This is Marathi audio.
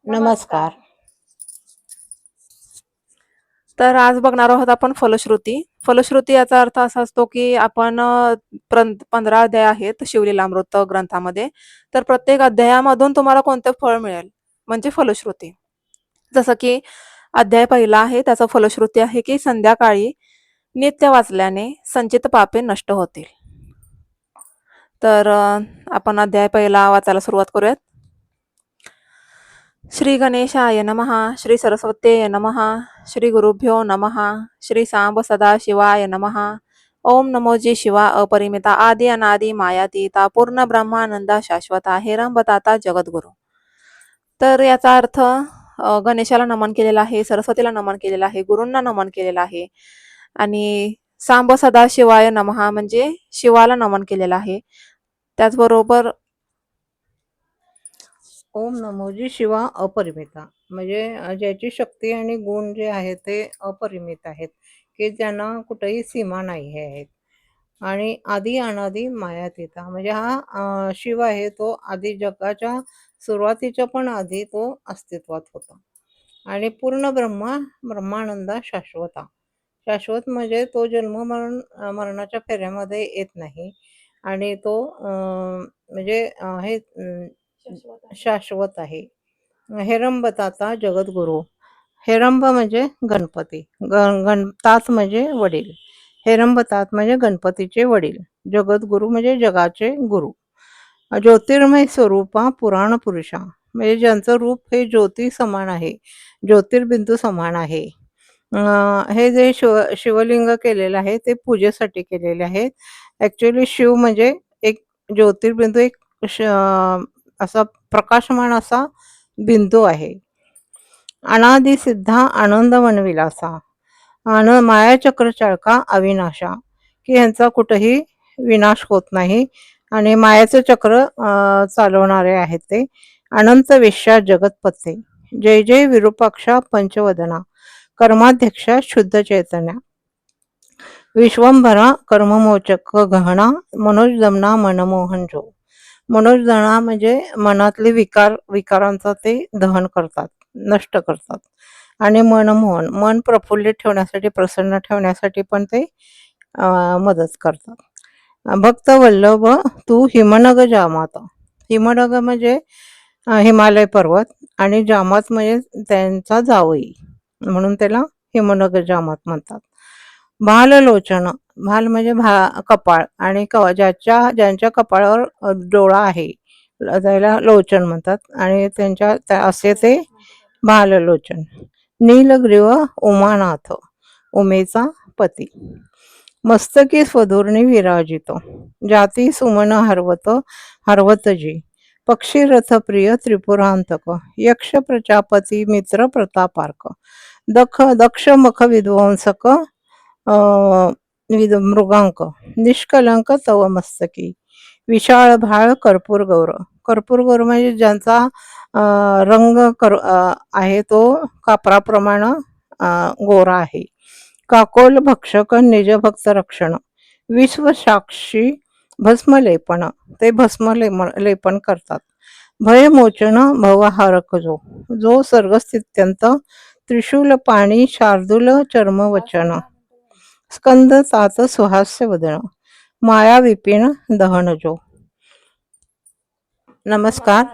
नमस्कार. तर आज बघणार आहोत आपण फलश्रुती. फलश्रुती याचा अर्थ असा असतो, की आपण 15 अध्याय आहेत शिवलीलामृत ग्रंथामध्ये. तर प्रत्येक अध्यायामधून तुम्हाला कोणतं फळ मिळेल, म्हणजे फलश्रुती. जसं की अध्याय पहिला आहे, त्याचा फलश्रुती आहे, की संध्याकाळी नित्य वाचल्याने संचित पापे नष्ट होतील. तर आपण अध्याय पहिला वाचायला सुरुवात करूयात. श्री गणेशाय नमः, श्री सरस्वत्यै नमः, श्री गुरुभ्यो नमः, श्री सांब सदाशिवाय नमः. ओम नमो जी शिवा अपरिमिता आदि अनादि मायातीता पूर्ण ब्रह्मानंदा शाश्वता हेरंबताता जगद्गुरु. तर याचा अर्थ गणेशाला नमन केलेला आहे, सरस्वतीला नमन केलेला आहे, गुरूंना नमन केलेला आहे आणि सांब सदाशिवाय नमः म्हणजे शिवाला नमन केलेलं आहे. त्याचबरोबर ओम नमोजी शिवा अपरिमिता म्हणजे ज्याची शक्ती आणि गुण जे आहेत ते अपरिमित आहेत, की ज्यांना कुठेही सीमा नाही आहेत. आणि आदी अनादी मायातीता म्हणजे हा शिव आहे, तो आधी जगाच्या सुरुवातीच्या पण आधी तो अस्तित्वात होता. आणि पूर्ण ब्रह्मानंदा शाश्वता. शाश्वत म्हणजे तो मरणाच्या फेऱ्यामध्ये येत नाही. आणि तो म्हणजे हे शाश्वत आहे. हेरंबताता जगद्गुरु. हेरंब म्हणजे गणपती, गणतात म्हणजे वडील. हेरंबतात म्हणजे गणपतीचे वडील. जगद्गुरु म्हणजे जगाचे गुरु. ज्योतिर्मय स्वरूपा पुराण पुरुषा म्हणजे ज्यांचं रूप हे ज्योती समान आहे, ज्योतिर्बिंदू समान आहे. हे जे शिवलिंग केलेलं आहे ते पूजेसाठी केलेले आहेत. ॲक्च्युली शिव म्हणजे एक ज्योतिर्बिंदू, एक असा प्रकाशमान असा बिंदू आहे. अनादि सिद्धा आनंद मनविलासा मायाचक्र चाळका अविनाशा, की यांचा कुठेही विनाश होत नाही आणि मायाचं चक्र चालवणारे आहेत ते. अनंत विश्वा जगतपते जय जय विरूपाक्षा पंचवदना कर्माध्यक्षा शुद्ध चैतन्या विश्वंभरा कर्ममोचक गहना मनोजदमना मनमोहन जो. मनोजदना म्हणजे मनातले विकारांचा ते दहन करतात, नष्ट करतात. आणि मनमोहन मन प्रफुल्लित ठेवण्यासाठी, प्रसन्न ठेवण्यासाठी पण ते मदत करतात. भक्त वल्लभ तू हिमनग जामात. हिमनग म्हणजे हिमालय पर्वत आणि जामात म्हणजे त्यांचा जावई, म्हणून त्याला हिमनग जामात म्हणतात. भाललोचन, भाल म्हणजे कपाळ आणि ज्यांच्या कपाळावर डोळा आहे त्याला लोचन म्हणतात आणि त्यांच्या असे ते भाललोचन. नीलग्रीव उमानाथ उमेचा पती. मस्तकी स्वधूर्णी विराजितो जाती सुमन हरवतजी. पक्षीरथ प्रिय त्रिपुरांतक यक्ष प्रजापती मित्र प्रतापार्क. दक्ष मख विध्वंसक मृगांक निष्कलंक तव मस्तकी. विशाळ भाळ कर्पूर गौर म्हणजे ज्यांचा रंग आहे तो कापराप्रमाणे गोरा आहे. काकोल भक्षक निजभक्त रक्षण. विश्वसाक्षी भस्मलेपन ते भस्मलेपन करतात. भयमोचन भवहारक जो सर्गस्थित्यंत त्रिशूल पाणी शार्दूल चर्मवचन. स्कंद तात सुहास्य वदन माया विपिन दहन जो. नमस्कार.